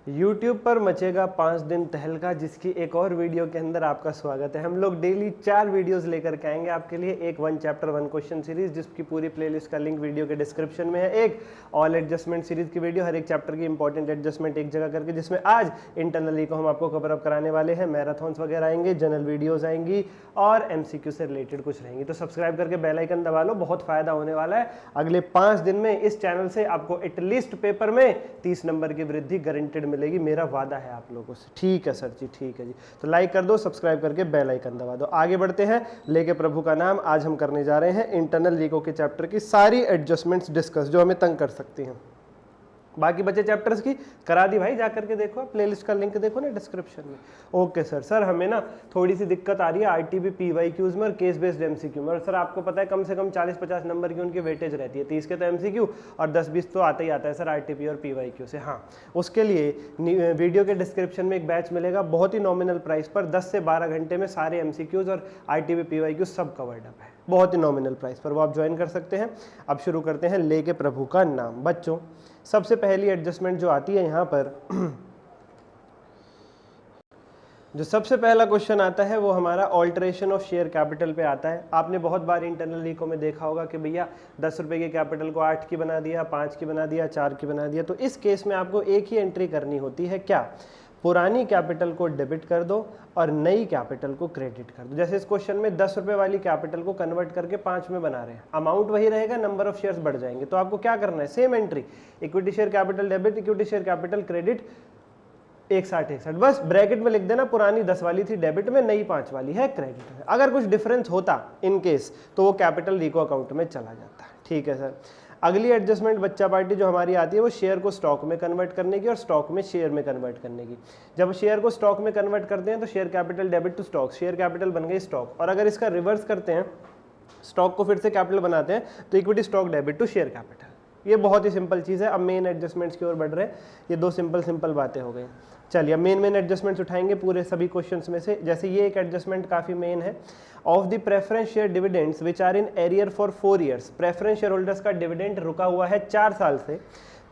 YouTube पर मचेगा 5 दिन तहलका, जिसकी एक और वीडियो के अंदर आपका स्वागत है। हम लोग डेली 4 वीडियोस लेकर के आएंगे आपके लिए। एक 1 चैप्टर 1 क्वेश्चन सीरीज, जिसकी पूरी प्लेलिस्ट का लिंक वीडियो के डिस्क्रिप्शन में है। एक ऑल एडजस्टमेंट सीरीज की वीडियो, हर एक चैप्टर की इंपॉर्टेंट एडजस्टमेंट एक जगह करके, जिसमें आज इंटरनली को हम आपको कवर अप कराने वाले हैं। मैराथॉन्स वगैरह आएंगे, जनरल वीडियोज आएंगी और MCQ से रिलेटेड कुछ रहेंगी। तो सब्सक्राइब करके बेल आइकन दबा लो, बहुत फायदा होने वाला है। अगले 5 दिन में इस चैनल से आपको एटलीस्ट पेपर में 30 नंबर की वृद्धि गारंटेड मिलेगी, मेरा वादा है आप लोगों से। ठीक है सर जी, ठीक है जी। तो लाइक कर दो, सब्सक्राइब करके बेल आइकन दबा दो। आगे बढ़ते हैं, लेके प्रभु का नाम। आज हम करने जा रहे हैं इंटरनल लीगो के चैप्टर की सारी एडजस्टमेंट्स डिस्कस जो हमें तंग कर सकती हैं। बाकी बचे चैप्टर्स की करा दी भाई, जा करके देखो, प्लेलिस्ट का लिंक देखो ना डिस्क्रिप्शन में। ओके सर हमें ना थोड़ी सी दिक्कत आ रही है RTB PYQs में और केस बेस्ड MCQ में। और सर आपको पता है कम से कम 40-50 नंबर की उनकी वेटेज रहती है। 30 के तो MCQ और 10-20 तो आता ही आता है सर RTP और PYQ से। हाँ, उसके लिए वीडियो के डिस्क्रिप्शन में एक बैच मिलेगा बहुत ही नॉमिनल प्राइस पर। 10 से 12 घंटे में सारे MCQs और RTP PYQ सब कवर्ड अप है, बहुत ही नॉमिनल प्राइस पर, वो आप ज्वाइन कर सकते हैं। अब शुरू करते हैं लेके प्रभु का नाम। बच्चों, सबसे पहली एडजस्टमेंट जो आती है यहाँ पर जो सबसे पहला क्वेश्चन आता है वो हमारा ऑल्टरेशन ऑफ शेयर कैपिटल पे आता है। आपने बहुत बार इंटरनल लीको में देखा होगा कि भैया 10 रुपए के कैपिटल को 8 की बना दिया, 5 की बना दिया, 4 की बना दिया। तो इस केस में आपको एक ही एंट्री करनी होती है, क्या? पुरानी कैपिटल को डेबिट कर दो और नई कैपिटल को क्रेडिट कर दो। जैसे इस क्वेश्चन में 10 रुपए वाली कैपिटल को कन्वर्ट करके 5 में बना रहे हैं, अमाउंट वही रहेगा, नंबर ऑफ शेयर्स बढ़ जाएंगे। तो आपको क्या करना है, same entry, equity share capital debit, equity share capital credit, 61 बस ब्रैकेट में लिख देना। पुरानी 10 वाली थी डेबिट में, नई 5 वाली है क्रेडिट में। अगर कुछ डिफरेंस होता इन केस तो वो कैपिटल लीको अकाउंट में चला जाता है। ठीक है सर। अगली एडजस्टमेंट बच्चा पार्टी जो हमारी आती है वो शेयर को स्टॉक में कन्वर्ट करने की और स्टॉक में शेयर में कन्वर्ट करने की। जब शेयर को स्टॉक में कन्वर्ट करते हैं तो share capital debit to stock, share capital बन गई स्टॉक। और अगर इसका रिवर्स करते हैं, स्टॉक को फिर से कैपिटल बनाते हैं, तो equity stock debit to share capital. ये बहुत ही सिंपल चीज़ है। अब मेन एडजस्टमेंट्स की ओर बढ़ रहे हैं। ये 2 सिंपल बातें हो गई। चलिए अब मेन एडजस्टमेंट्स उठाएंगे पूरे सभी क्वेश्चंस में से। जैसे ये एक एडजस्टमेंट काफ़ी मेन है, of the preference share dividends which are in arrear for 4 years. Preference share holders का डिविडेंड रुका हुआ है 4 साल से,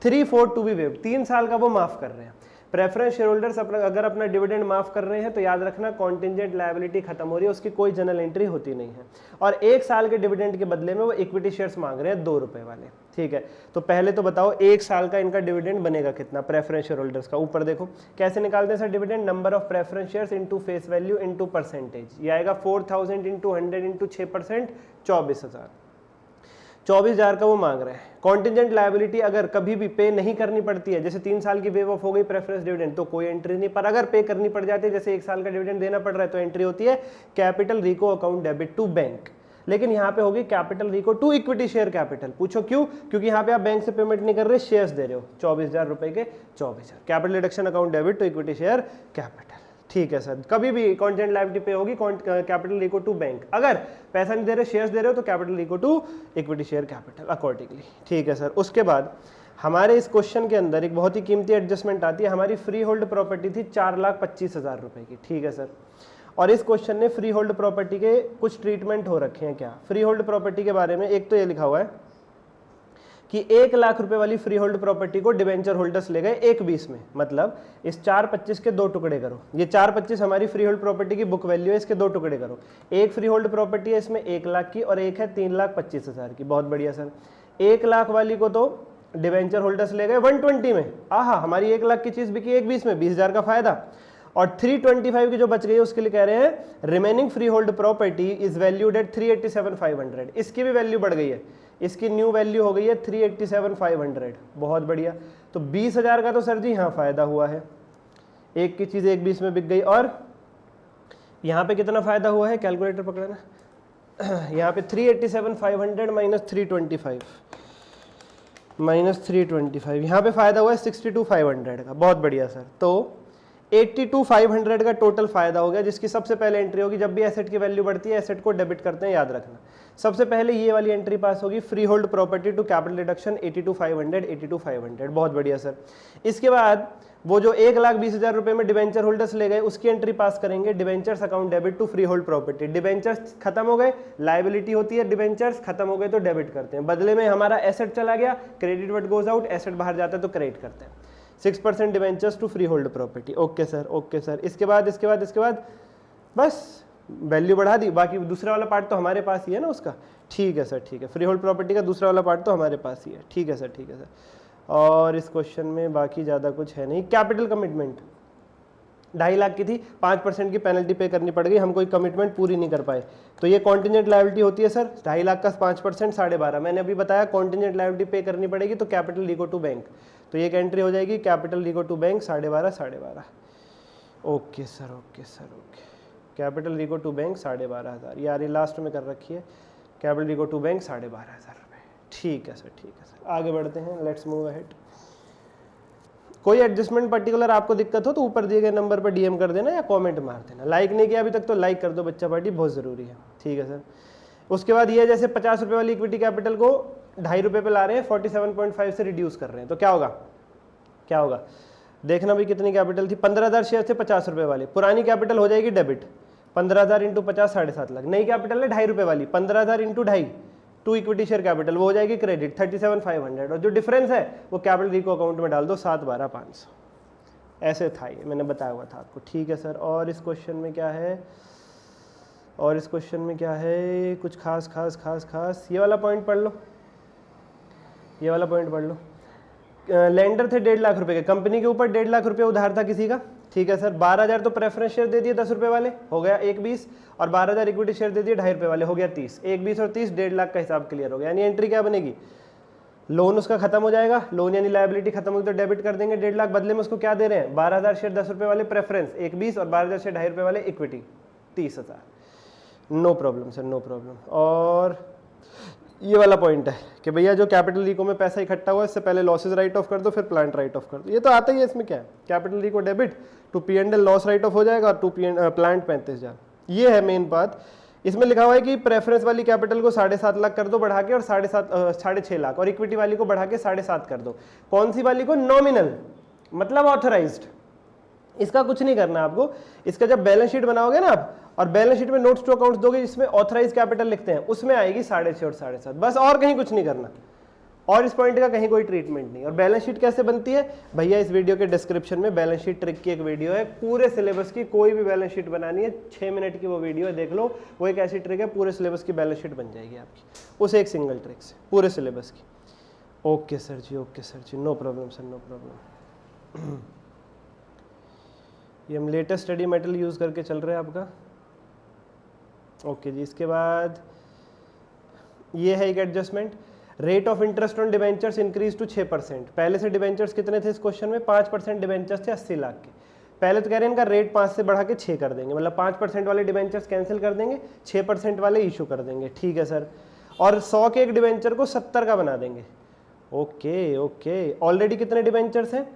3/4 टू बी वेव्ड, 3 साल का वो माफ कर रहे हैं। प्रेफरेंस शेयर होल्डर्स अगर अपना डिविडेंड माफ कर रहे हैं तो याद रखना कॉन्टिंजेंट लायबिलिटी खत्म हो रही है, उसकी कोई जनरल एंट्री होती नहीं है। और 1 साल के डिविडेंड के बदले में वो इक्विटी शेयर्स मांग रहे हैं 2 रुपए वाले। ठीक है, तो पहले तो बताओ 1 साल का इनका डिविडेंड बनेगा कितना प्रेफरेंस शेयर होल्डर्स का। ऊपर देखो कैसे निकालते हैं sir dividend, number of preference shares into face value into percentage. ये आएगा 4000 इंटू 100 इंटू 6%, 24,000। 24,000 का वो मांग रहे हैं। कॉन्टिजेंट लायबिलिटी अगर कभी भी पे नहीं करनी पड़ती है, जैसे 3 साल की वेव ऑफ हो गई प्रेफरेंस डिविडेंड, तो कोई एंट्री नहीं। पर अगर पे करनी पड़ जाती है, जैसे 1 साल का डिविडेंड देना पड़ रहा है, तो एंट्री होती है capital reco account debit to bank. लेकिन यहाँ पे होगी capital reco to equity share capital. पूछो क्यों? क्योंकि यहाँ पे आप बैंक से पेमेंट नहीं कर रहे, शेयर्स दे रहे हो। 24,000 रुपए के 24,000 capital reduction account debit to equity share capital. ठीक है सर। कभी भी कॉन्टिजेंट लायबिलिटी पे होगी कैपिटल रीको टू बैंक। अगर पैसा नहीं दे रहे, शेयर्स दे रहे हो, तो capital reco to equity share capital accordingly. ठीक है सर। उसके बाद हमारे इस क्वेश्चन के अंदर एक बहुत ही कीमती एडजस्टमेंट आती है। हमारी फ्री होल्ड प्रॉपर्टी थी 4,25,000 रुपए की। ठीक है सर। और इस क्वेश्चन ने फ्री होल्ड प्रॉपर्टी के कुछ ट्रीटमेंट हो रखे हैं। क्या फ्री होल्ड प्रॉपर्टी के बारे में? एक तो ये लिखा हुआ है कि 1 लाख रुपए वाली फ्री होल्ड प्रॉपर्टी को डिवेंचर होल्डर्स ले गए 1/20 में। मतलब इस 4/25 के 2 टुकड़े करो। ये 4/25 हमारी फ्री होल्ड प्रॉपर्टी की बुक वैल्यू है, इसके 2 टुकड़े करो। एक फ्री होल्ड प्रॉपर्टी है इसमें 1 लाख की और एक है 3,25,000 की। बहुत बढ़िया सर। 1 लाख वाली को तो डिवेंचर होल्डर्स ले गए 120 में। आहा, हमारी 1 लाख की चीज बिकी 1/20 में, 20,000 का फायदा। और 325 की जो बच गई है उसके लिए कह रहे हैं remaining free hold property is valued at 387,500। इसकी भी वैल्यू बढ़ गई है, इसकी न्यू वैल्यू हो गई है 387,500। बहुत बढ़िया। तो 20,000 का तो सर जी यहाँ फायदा हुआ है, एक की चीज 1/20 में बिक गई। और यहाँ पे कितना फायदा हुआ है, कैलकुलेटर पकड़ना। यहाँ पे 387,500 माइनस 325 यहाँ पे फायदा हुआ है 62,500 का। बहुत बढ़िया सर। तो 82,500 का टोटल फायदा हो गया, जिसकी सबसे पहले एंट्री होगी। जब भी एसेट की वैल्यू बढ़ती है एसेट को डेबिट करते हैं, याद रखना। सबसे पहले ये वाली एंट्री पास होगी, freehold property to capital reduction 82,500। बहुत बढ़िया सर। इसके बाद वो जो 1,20,000 रुपए में डिवेंचर होल्डर्स ले गए उसकी एंट्री पास करेंगे, debentures account debit to freehold property. Debentures खत्म हो गए, लायबिलिटी होती है, डिवेंचर्स खत्म हो गए तो डेबिट करते हैं। बदले में हमारा एसेट चला गया, credit what goes out, asset बाहर जाता है तो क्रेडिट करते हैं। 6% debentures to freehold property. Okay sir. इसके बाद बस वैल्यू बढ़ा दी, बाकी दूसरा वाला पार्ट तो हमारे पास ही है ना उसका। ठीक है सर, ठीक है, फ्री होल्ड प्रॉपर्टी का दूसरा वाला पार्ट तो हमारे पास ही है। ठीक है सर। और इस क्वेश्चन में बाकी ज़्यादा कुछ है नहीं। कैपिटल कमिटमेंट 2.5 लाख की थी, 5% की पेनल्टी पे करनी पड़ गई, हम कोई कमिटमेंट पूरी नहीं कर पाए, तो ये कॉन्टिजेंट लायबिलिटी होती है सर। 2.5 लाख का 5% 12.5, मैंने अभी बताया कॉन्टिजेंट लायबिलिटी पे करनी पड़ेगी, तो कैपिटल लीगो टू बैंक, तो ये एक एंट्री हो जाएगी कैपिटल लीगो to bank 12.5। Okay sir. Capital लीगो टू बैंक 12.5 यार, ये लास्ट में कर रखी है, कैपिटल लीगो टू बैंक 12.5 रुपये। ठीक है सर। आगे बढ़ते हैं, लेट्स मूव अहेड। कोई एडजस्टमेंट पर्टिकुलर आपको दिक्कत हो तो ऊपर दिए गए नंबर पर डीएम कर देना या कमेंट मार देना। लाइक नहीं किया अभी तक तो लाइक कर दो बच्चा पार्टी, बहुत ज़रूरी है। ठीक है सर। उसके बाद ये जैसे 50 रुपये वाली इक्विटी कैपिटल को 2.5 रुपये पे ला रहे हैं, 47.5 से रिड्यूस कर रहे हैं, तो क्या होगा देखना भी। कितनी कैपिटल थी? 15,000 शेयर थे 50 रुपये वाले, पुरानी कैपिटल हो जाएगी डेबिट, 15,000 इंटू 50 7.5 लाख। नई कैपिटल है 2.5 रुपये वाली, 15,000 into 2.5 to equity share capital, वो हो जाएगी क्रेडिट 37,500, और जो डिफरेंस है वो कैपिटल रीको अकाउंट में डाल दो 7,12,500। ऐसे था ये, मैंने बताया हुआ था आपको। ठीक है सर। और इस क्वेश्चन में क्या है? कुछ खास ये वाला पॉइंट पढ़ लो, लेंडर थे 1.5 लाख रुपए के, कंपनी के ऊपर 1.5 लाख रुपए उधार था किसी का। ठीक है सर। 12,000 तो प्रेफरेंस शेयर दे दिए 10 रुपए वाले, हो गया 1,20, और 12,000 इक्विटी शेयर दे दिए 2.5 रुपए वाले, हो गया 30। 1,20 और 30, 1.5 लाख का हिसाब क्लियर हो गया। यानी एंट्री क्या बनेगी? लोन उसका खत्म हो जाएगा, लोन यानी लायबिलिटी खत्म होगी तो डेबिट कर देंगे 1.5 लाख, बदले में उसको क्या दे रहे हैं? 12,000 शेयर 10 रुपए वाले प्रेफरेंस 1,20, और 12,000 शेयर 2.5 रुपए वाले equity 30,000। No problem sir, no problem. और ये वाला पॉइंट है कि भैया जो कैपिटल रीको में पैसा इकट्ठा हुआ है इससे पहले लॉसेज राइट ऑफ कर दो, फिर प्लांट राइट ऑफ कर दो। ये तो आता ही है, इसमें क्या है? Capital reco debit to P&L loss write off हो जाएगा, और टू प्लांट 35,000। ये है मेन बात। इसमें लिखा हुआ है कि प्रेफरेंस वाली कैपिटल को 7.5 लाख कर दो बढ़ा के, और 6.5 लाख, और इक्विटी वाली को बढ़ा के 7.5 कर दो। कौन सी वाली को? नॉमिनल, मतलब ऑथराइज्ड। इसका कुछ नहीं करना आपको। इसका जब बैलेंस शीट बनाओगे ना आप, और बैलेंस शीट में नोट्स टू अकाउंट्स दोगे जिसमें ऑथराइज कैपिटल लिखते हैं, उसमें आएगी 6.5 और 7.5, बस, और कहीं कुछ नहीं करना। और इस पॉइंट का कहीं कोई ट्रीटमेंट नहीं। और बैलेंस शीट कैसे बनती है भैया? इस वीडियो के डिस्क्रिप्शन में बैलेंस शीट ट्रिक की एक वीडियो है, पूरे सिलेबस की। कोई भी बैलेंस शीट बनानी है 6 मिनट की वो वीडियो है, देख लो। वो एक ऐसी ट्रिक है, पूरे सिलेबस की बैलेंस शीट बन जाएगी आपकी उस एक सिंगल ट्रिक से, पूरे सिलेबस की। Okay sir ji, no problem sir, no problem. ये हम लेटेस्ट स्टडी मेटेरियल यूज़ करके चल रहे हैं आपका। ओके जी। इसके बाद ये है एक adjustment, rate of interest on debentures increase to 6%। पहले से डिवेंचर्स कितने थे इस क्वेश्चन में? 5% डिवेंचर्स थे 80 लाख के। पहले तो कह रहे हैं इनका रेट 5 से बढ़ा के 6 कर देंगे, मतलब 5% वाले डिवेंचर्स कैंसिल कर देंगे, 6% वाले इशू कर देंगे। ठीक है सर। और 100 के एक डिवेंचर को 70 का बना देंगे। ओके। ऑलरेडी कितने डिवेंचर्स हैं?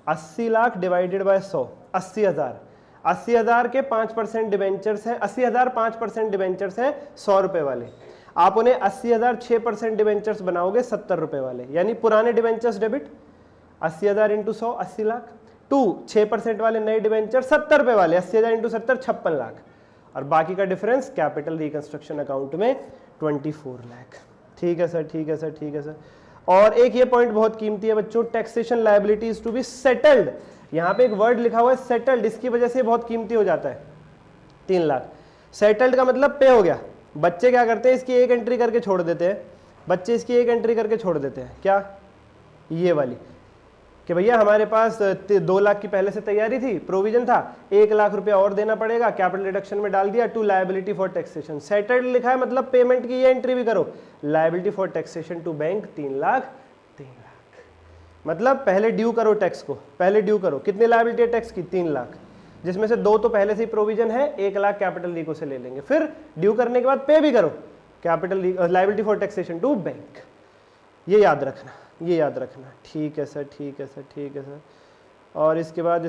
80 लाख डिवाइडेड बाय 100, 80,000। 80,000 के 5% डिवेंचर्स हैं, 80,000 5% डिवेंचर्स हैं 100 रुपए वाले। आप उन्हें 80,000 6% डिवेंचर्स बनाओगे 70 रुपए वाले, यानी पुराने debentures debit 80,000 into 100 80 lakh, to 6% वाले नए डिवेंचर 70 रुपए वाले 80,000 इंटू 70 56 लाख, और बाकी का डिफरेंस कैपिटल रिकंस्ट्रक्शन अकाउंट में 24 लाख। ठीक है सर। और एक ये पॉइंट बहुत कीमती है बच्चों, taxation liabilities to be settled. यहाँ पे एक वर्ड लिखा हुआ है सेटल्ड, इसकी वजह से बहुत कीमती हो जाता है। 3 लाख सेटल्ड का मतलब पे हो गया। बच्चे क्या करते हैं? इसकी एक एंट्री करके छोड़ देते हैं। क्या? ये वाली, कि भैया हमारे पास 2 लाख की पहले से तैयारी थी, प्रोविजन था, 1 लाख रुपया और देना पड़ेगा, कैपिटल रिडक्शन में डाल दिया, to liability for taxation. Settled लिखा है मतलब पेमेंट की ये एंट्री भी करो, liability for taxation to bank 3 lakh, मतलब पहले ड्यू करो टैक्स को, पहले ड्यू करो। कितनी लायबिलिटी है टैक्स की? 3 लाख, जिसमें से 2 तो पहले से ही प्रोविजन है, 1 लाख कैपिटल रीको से ले लेंगे, फिर ड्यू करने के बाद पे भी करो, capital liability for taxation to bank. ये याद रखना। ठीक है सर। और इसके बाद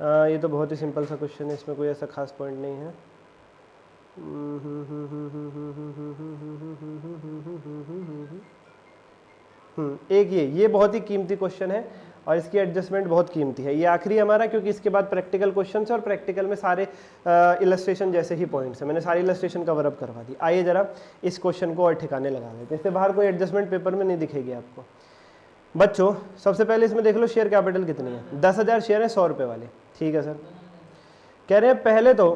ये तो बहुत ही सिंपल सा क्वेश्चन है, इसमें कोई ऐसा खास पॉइंट नहीं है। एक ये बहुत ही कीमती क्वेश्चन है, और इसकी एडजस्टमेंट बहुत कीमती है। ये आखिरी हमारा, क्योंकि इसके बाद प्रैक्टिकल क्वेश्चन है, और प्रैक्टिकल में सारे इलस्ट्रेशन जैसे ही पॉइंट्स हैं, मैंने सारी इलस्ट्रेशन कवर अप करवा दी। आइए जरा इस क्वेश्चन को और ठिकाने लगा लेते हैं, इससे बाहर कोई एडजस्टमेंट पेपर में नहीं दिखेगी आपको। बच्चों सबसे पहले इसमें देख लो शेयर कैपिटल कितनी है, 10,000 शेयर है 100 रुपए वाले, ठीक है सर। कह रहे हैं पहले तो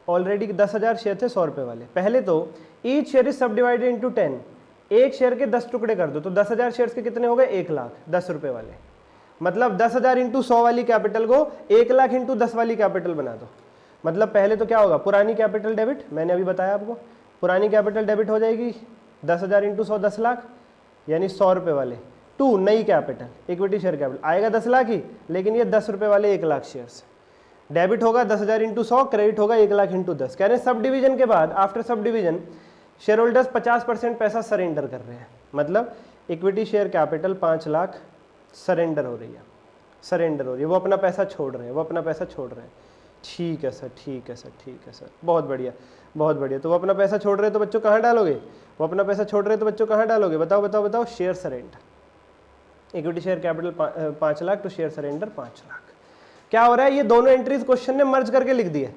ऑलरेडी 10,000 शेयर थे 100 रुपए वाले, पहले तो ईच शेयर इज सब डिवाइडेड इंटू 10, एक शेयर के 10 टुकड़े कर दो, तो 10,000 शेयर के कितने हो गए, 1 लाख, 10 रुपए वाले। मतलब 10,000 इंटू 100 वाली कैपिटल को 1 लाख इंटू 10 वाली कैपिटल बना दो। मतलब पहले तो क्या होगा, पुरानी कैपिटल डेबिट, मैंने अभी बताया आपको, पुरानी कैपिटल डेबिट हो जाएगी 10,000 इंटू 100 10 लाख, यानी 100 रुपए वाले, टू नई कैपिटल इक्विटी शेयर कैपिटल आएगा 10 लाख ही, लेकिन ये 10 रुपए वाले 1 लाख शेयर्स, डेबिट होगा 10,000 इंटू 100, क्रेडिट होगा 1 लाख इंटू 10। कह रहे हैं सब डिवीजन के बाद, after sub division share holders 50% पैसा सरेंडर कर रहे हैं, मतलब equity share capital 5 lakh surrender हो रही है, सरेंडर हो रही है, वो अपना पैसा छोड़ रहे हैं, वो अपना पैसा छोड़ रहे हैं। ठीक है सर, ठीक है सर, ठीक है सर, बहुत बढ़िया, बहुत बढ़िया। तो वो अपना पैसा छोड़ रहे हैं तो बच्चों कहाँ डालोगे, वो अपना पैसा छोड़ रहे हैं तो बच्चों कहाँ डालोगे, बताओ बताओ बताओ, share surrender, equity share capital 5 lakh, तो शेयर सरेंडर 5 लाख। क्या हो रहा है, ये दोनों एंट्रीज क्वेश्चन ने मर्ज करके लिख दी है।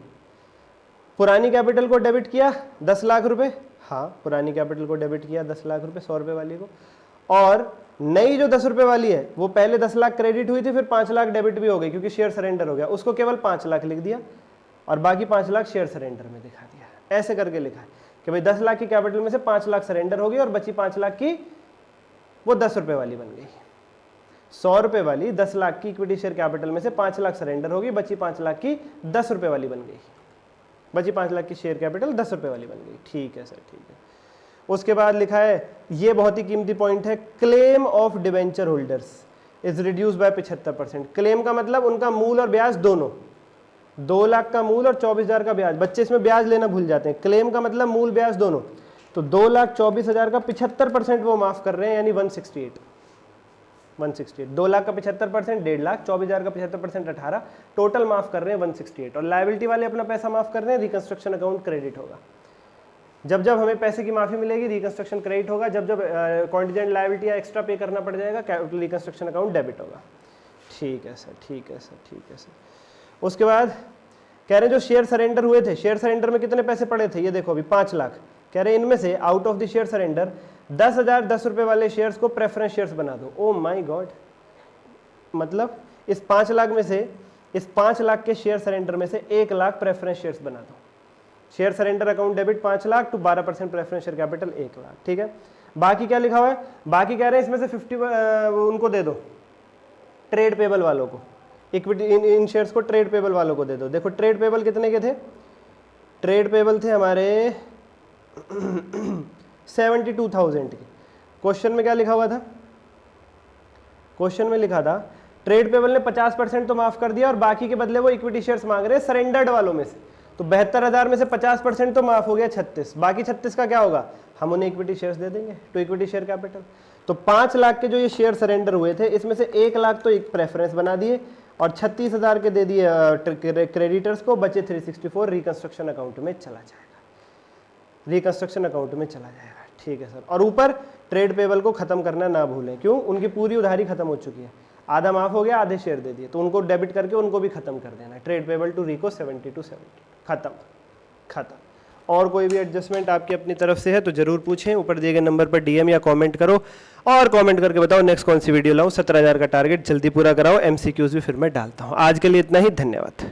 पुरानी कैपिटल को डेबिट किया 10 लाख रुपए, हाँ पुरानी कैपिटल को डेबिट किया 10 लाख रुपए 100 रुपए वाली को, और नई जो 10 रुपए वाली है वो पहले 10 लाख क्रेडिट हुई थी, फिर 5 लाख डेबिट भी हो गई क्योंकि शेयर सरेंडर हो गया, उसको केवल 5 लाख लिख दिया और बाकी 5 लाख शेयर सरेंडर में दिखा दिया। ऐसे करके लिखा है कि भाई 10 लाख की कैपिटल में से 5 लाख सरेंडर हो गई और बची 5 लाख की वो 10 रुपए वाली बन गई। 100 रुपए वाली 10 लाख की इक्विटी शेयर कैपिटल में से 5 लाख सरेंडर होगी, बची 5 लाख की 10 रुपए वाली बन गई, बची 5 लाख की शेयर कैपिटल 10 रुपए वाली बन गई। ठीक है सर, ठीक है। उसके बाद लिखा है, ये बहुत ही कीमती पॉइंट है, claim of debenture holders is reduce by 75%। Claim का मतलब उनका मूल और ब्याज दोनों, 2 लाख का मूल और 24,000 का ब्याज, बच्चे इसमें ब्याज लेना भूल जाते हैं। क्लेम का मतलब मूल ब्याज दोनों, तो 2,24,000 का 75% वो माफ कर रहे हैं, यानी 168। 2 लाख का 75%, 1.5 लाख, 24,000 का 75% 18, टोटल माफ कर रहे हैं 168। और लायबिलिटी वाले अपना पैसा माफ कर रहे हैं, रिकंस्ट्रक्शन अकाउंट क्रेडिट होगा। जब जब हमें पैसे की माफी मिलेगी रिकंस्ट्रक्शन क्रेडिट होगा, जब जब कॉन्टिजेंट लायबिलिटी या एक्स्ट्रा पे करना पड़ जाएगा कैपिटल रिकंस्ट्रक्शन अकाउंट डेबिट होगा। ठीक है सर, ठीक है सर, ठीक है सर। उसके बाद कह रहे हैं जो शेयर सरेंडर हुए थे, शेयर सरेंडर में कितने पैसे पड़े थे, ये देखो अभी 5 लाख। कह रहे हैं इनमें से out of the share surrender 10,000 10 रुपए वाले शेयर्स को प्रेफरेंस शेयर्स बना दो। ओ माय गॉड, मतलब इस 5 लाख में से, इस 5 लाख के शेयर सरेंडर में से 1 लाख प्रेफरेंस शेयर्स बना दो। Share surrender account debit 5 lakh to 12% preference share capital 1 lakh. ठीक है, बाकी क्या लिखा हुआ है, बाकी कह रहे हैं इसमें से 50 उनको दे दो, ट्रेड पेबल वालों को, इक्विटी इन शेयर्स को ट्रेड पेबल वालों को दे दो। देखो ट्रेड पेबल कितने के थे, ट्रेड पेबल थे हमारे 72,000 के। क्वेश्चन में क्या लिखा हुआ था, क्वेश्चन में लिखा था ट्रेड पेबल ने 50% तो माफ कर दिया और बाकी के बदले वो इक्विटी शेयर्स मांग रहे हैं सरेंडर्ड वालों में से। तो 72,000 में से 50% तो माफ हो गया 36, बाकी 36 का क्या होगा, हम उन्हें इक्विटी शेयर्स दे देंगे टू इक्विटी शेयर कैपिटल। तो 5 लाख के जो ये शेयर सरेंडर हुए थे इसमें से 1 लाख तो एक प्रेफरेंस बना दिए और 36,000 के दे दिए क्रेडिटर्स को, बचे 364 रिकंस्ट्रक्शन अकाउंट में चला जाएगा, रिकंस्ट्रक्शन अकाउंट में चला जाएगा। ठीक है सर। और ऊपर ट्रेड पेबल को खत्म करना ना भूलें, क्यों, उनकी पूरी उधारी खत्म हो चुकी है, आधा माफ हो गया, आधे शेयर दे दिए, तो उनको डेबिट करके उनको भी खत्म कर देना। Trade payable to reco 70 to 70 खत्म, खत्म। और कोई भी एडजस्टमेंट आपकी अपनी तरफ से है तो जरूर पूछें, ऊपर दिए गए नंबर पर डीएम या कमेंट करो और कमेंट करके बताओ नेक्स्ट कौन सी वीडियो लाऊं। 17,000 का टारगेट जल्दी पूरा कराओ, एमसीक्यूज भी फिर मैं डालता हूं। आज के लिए इतना ही, धन्यवाद।